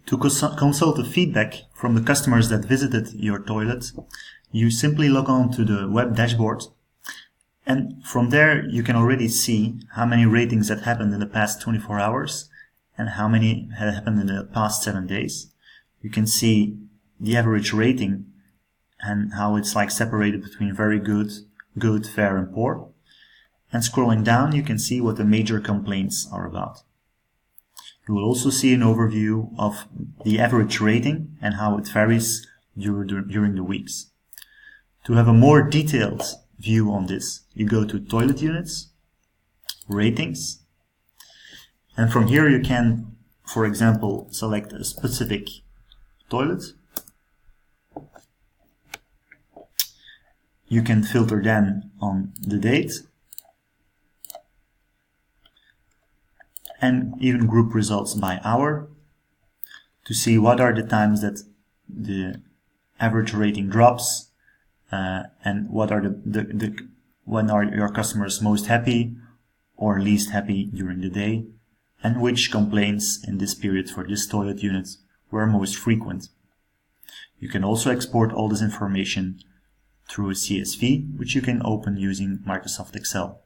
To consult the feedback from the customers that visited your toilet, you simply log on to the web dashboard, and from there you can already see how many ratings that happened in the past 24 hours and how many had happened in the past 7 days. You can see the average rating and how it's like separated between very good, good, fair and poor. And scrolling down you can see what the major complaints are about. You will also see an overview of the average rating and how it varies during the weeks. To have a more detailed view on this, you go to Toilet Units, Ratings, and from here you can, for example, select a specific toilet. You can filter then on the date and even group results by hour to see what are the times that the average rating drops and what are when are your customers most happy or least happy during the day, and which complaints in this period for this toilet unit were most frequent. You can also export all this information through a CSV, which you can open using Microsoft Excel.